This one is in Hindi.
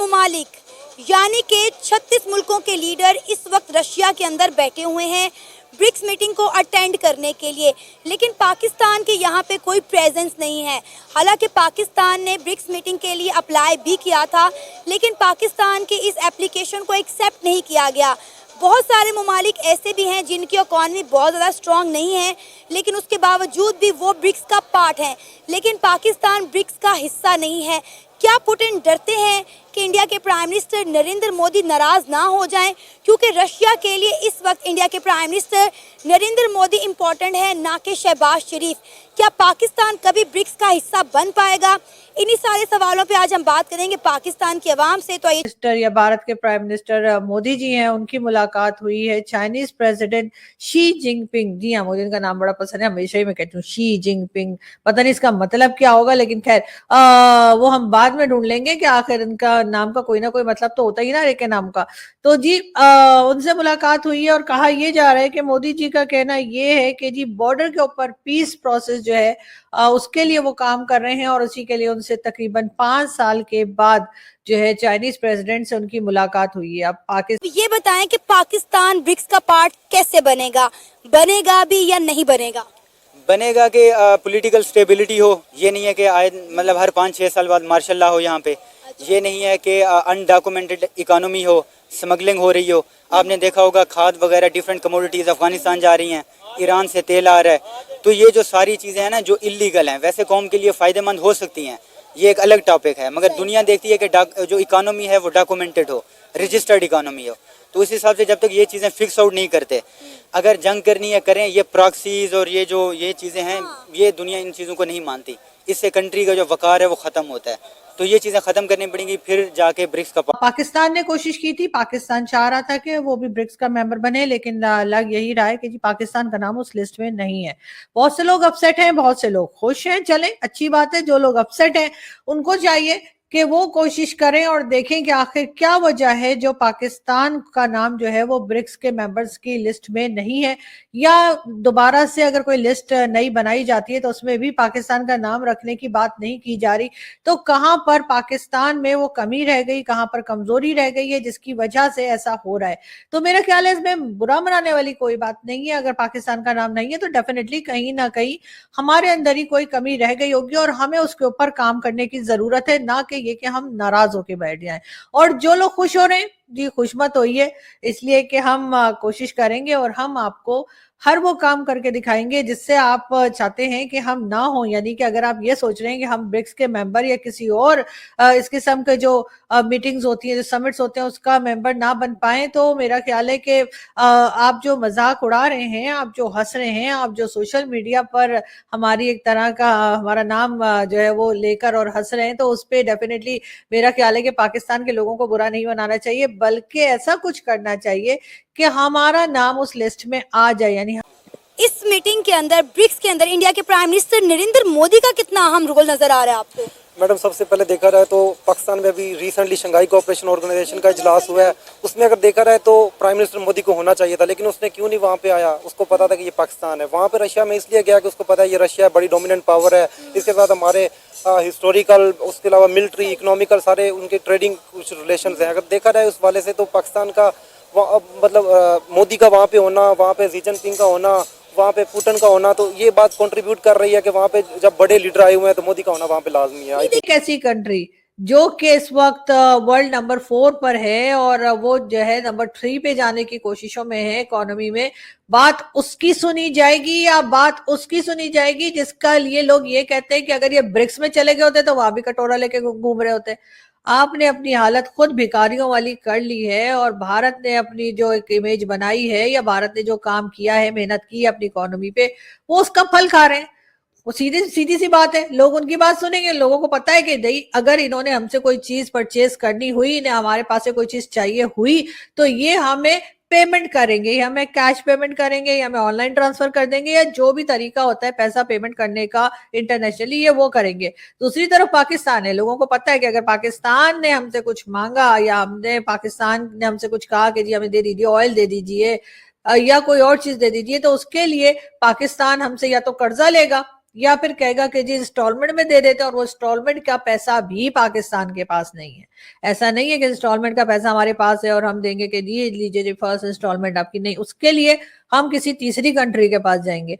ममालिक यानी कि 36 मुल्कों के लीडर इस वक्त रशिया के अंदर बैठे हुए हैं ब्रिक्स मीटिंग को अटेंड करने के लिए, लेकिन पाकिस्तान के यहाँ पे कोई प्रेजेंस नहीं है। हालांकि पाकिस्तान ने ब्रिक्स मीटिंग के लिए अप्लाई भी किया था, लेकिन पाकिस्तान की इस एप्लीकेशन को एक्सेप्ट नहीं किया गया। बहुत सारे ममालिक ऐसे भी हैं जिनकी इकॉनमी बहुत ज़्यादा स्ट्रॉन्ग नहीं है, लेकिन उसके बावजूद भी वो ब्रिक्स का पार्ट है, लेकिन पाकिस्तान ब्रिक्स का हिस्सा नहीं है। क्या पुतिन डरते हैं कि इंडिया के प्राइम मिनिस्टर नरेंद्र मोदी नाराज ना हो जाएं, क्योंकि रशिया के लिए इस वक्त इंडिया के prime minister Narendra Modi important है, ना कि शहबाज शरीफ। क्या पाकिस्तान कभी ब्रिक्स का हिस्सा बन पाएगा? इन्हीं सारे सवालों पे आज हम बात करेंगे पाकिस्तान की आवाम से। तो मिनिस्टर या भारत के प्राइम मिनिस्टर मोदी जी हैं, उनकी मुलाकात हुई है चाइनीज प्रेसिडेंट शी जिनपिंग। जी हाँ, मुझे इनका नाम बड़ा पसंद है, हमेशा ही मैं कहती हूँ शी जिनपिंग। पता नहीं इसका मतलब क्या होगा, लेकिन खैर वो हम बाद में ढूंढ लेंगे कि आखिर इनका नाम का कोई ना कोई मतलब तो होता ही ना एक नाम का। तो जी उनसे मुलाकात हुई है और कहा यह जा रहा है कि मोदी जी का कहना ये है कि जी बॉर्डर के ऊपर पीस प्रोसेस जो है उसके लिए वो काम कर रहे हैं, और उसी के लिए उनसे तकरीबन 5 साल के बाद जो है चाइनीज प्रेसिडेंट से उनकी मुलाकात हुई है। अब पाकिस्तान ये बताएं कि पाकिस्तान ब्रिक्स का पार्ट कैसे बनेगा, बनेगा भी या नहीं बनेगा? बनेगा कि पॉलिटिकल स्टेबिलिटी हो। ये नहीं है कि आए मतलब हर 5-6 साल बाद मार्शल लॉ हो यहाँ पे। ये नहीं है कि अनडॉक्यूमेंटेड इकोनॉमी हो, स्मगलिंग हो रही हो। आपने देखा होगा खाद वगैरह डिफरेंट कमोडिटीज़ अफगानिस्तान जा रही हैं, ईरान से तेल आ रहा है। तो ये जो सारी चीज़ें हैं ना जो इलीगल हैं, वैसे कौम के लिए फ़ायदेमंद हो सकती हैं, ये एक अलग टॉपिक है, मगर दुनिया देखती है कि जो इकोनॉमी है वो डॉक्यूमेंटेड हो, रजिस्टर्ड इकोनॉमी हो। तो उस हिसाब से जब तक ये चीज़ें फिक्स आउट नहीं करते, अगर जंग करनी है करें। ये प्रॉक्सीज और ये चीज़ें हैं, ये दुनिया इन चीज़ों को नहीं मानती। इससे कंट्री का जो वकार है वो ख़त्म होता है। तो ये चीज़ें ख़त्म करनी पड़ेंगी, फिर जाके ब्रिक्स का। पाकिस्तान ने कोशिश की थी, पाकिस्तान चाह रहा था कि वो भी ब्रिक्स का मेंबर बने, लेकिन लग यही रहा है कि जी पाकिस्तान का नाम उस लिस्ट में नहीं है। बहुत से लोग अपसेट हैं, बहुत से लोग खुश हैं। चलें, अच्छी बात है। जो लोग अपसेट हैं उनको चाहिए कि वो कोशिश करें और देखें कि आखिर क्या वजह है जो पाकिस्तान का नाम जो है वो ब्रिक्स के मेंबर्स की लिस्ट में नहीं है, या दोबारा से अगर कोई लिस्ट नई बनाई जाती है तो उसमें भी पाकिस्तान का नाम रखने की बात नहीं की जा रही। तो कहां पर पाकिस्तान में वो कमी रह गई, कहां पर कमजोरी रह गई है जिसकी वजह से ऐसा हो रहा है। तो मेरा ख्याल है इसमें बुरा मनाने वाली कोई बात नहीं है। अगर पाकिस्तान का नाम नहीं है तो डेफिनेटली कहीं ना कहीं हमारे अंदर ही कोई कमी रह गई होगी, और हमें उसके ऊपर काम करने की जरूरत है, ना कि ये कि हम नाराज होके बैठ जाएं। और जो लोग खुश हो रहे हैं जी, खुश मत होइए, इसलिए कि हम कोशिश करेंगे और हम आपको हर वो काम करके दिखाएंगे जिससे आप चाहते हैं कि हम ना हो। यानी कि अगर आप ये सोच रहे हैं कि हम ब्रिक्स के मेंबर या किसी और इस किस्म के जो मीटिंग्स होती हैं, जो समिट्स होते हैं, उसका मेंबर ना बन पाए, तो मेरा ख्याल है कि आप जो मजाक उड़ा रहे हैं, आप जो हंस रहे हैं, आप जो सोशल मीडिया पर हमारी एक तरह का हमारा नाम जो है वो लेकर और हंस रहे हैं, तो उस पर डेफिनेटली मेरा ख्याल है कि पाकिस्तान के लोगों को बुरा नहीं बनाना चाहिए, बल्कि ऐसा कुछ करना चाहिए कि हमारा नाम उस लिस्ट में आ जाए। यानी इस मीटिंग के अंदर, ब्रिक्स के अंदर, इंडिया के प्राइम मिनिस्टर नरेंद्र मोदी का कितना अहम रोल नजर आ रहा है आपको? मैडम, सबसे पहले देखा जाए तो पाकिस्तान में अभी रिसेंटली शंघाई कोऑपरेशन ऑर्गेनाइजेशन का इजलास हुआ है। उसमें अगर देखा जाए तो प्राइम मिनिस्टर मोदी को होना चाहिए था, लेकिन उसने क्यों नहीं वहाँ पे आया? उसको पता था कि ये पाकिस्तान है। वहाँ पे रशिया में इसलिए गया कि उसको पता है ये रशिया बड़ी डोमिनेंट पावर है। इसके साथ हमारे हिस्टोरिकल, उसके अलावा मिलिट्री, इकोनॉमिकल, सारे उनके ट्रेडिंग कुछ रिलेशन हैं। अगर देखा जाए उस वाले से तो पाकिस्तान का मतलब मोदी का वहाँ पे होना, वहाँ पे शी जिनपिंग का होना, वहाँ पे पुतिन का होना, तो ये बात कंट्रीब्यूट कर रही है कि वहाँ पे जब बड़े लीडर आए हुए हैं तो मोदी का होना वहाँ पे लाजमी है। एक ऐसी कंट्री जो कि इस वक्त वर्ल्ड नंबर 4 पर है और वो जो है नंबर 3 पे जाने की कोशिशों में है इकोनॉमी में, बात उसकी सुनी जाएगी या बात उसकी सुनी जाएगी जिसका लिए लोग ये कहते हैं कि अगर ये ब्रिक्स में चले गए होते तो वहां भी कटोरा लेके घूम रहे होते। आपने अपनी हालत खुद भिखारियों वाली कर ली है, और भारत ने अपनी जो एक इमेज बनाई है या भारत ने जो काम किया है, मेहनत की है अपनी इकोनॉमी पे, वो उसका फल खा रहे हैं। वो सीधी सी बात है, लोग उनकी बात सुनेंगे। लोगों को पता है कि नहीं, अगर इन्होंने हमसे कोई चीज परचेज करनी हुई, इन्हें हमारे पास से कोई चीज चाहिए हुई, तो ये हमें पेमेंट करेंगे, हमें कैश पेमेंट करेंगे, या हमें ऑनलाइन ट्रांसफर कर देंगे, या जो भी तरीका होता है पैसा पेमेंट करने का इंटरनेशनली, ये वो करेंगे। दूसरी तरफ पाकिस्तान है, लोगों को पता है कि अगर पाकिस्तान ने हमसे कुछ मांगा या हमने पाकिस्तान ने हमसे कुछ कहा कि जी हमें दे दीजिए, ऑयल दे दीजिए या कोई और चीज दे दीजिए, तो उसके लिए पाकिस्तान हमसे या तो कर्जा लेगा या फिर कहेगा कि जी इंस्टॉलमेंट में दे देते हैं, और वो इंस्टॉलमेंट का पैसा भी पाकिस्तान के पास नहीं है। ऐसा नहीं है कि इंस्टॉलमेंट का पैसा हमारे पास है और हम देंगे कि जी लीजिए जी फर्स्ट इंस्टॉलमेंट आपकी, नहीं, उसके लिए हम किसी तीसरी कंट्री के पास जाएंगे।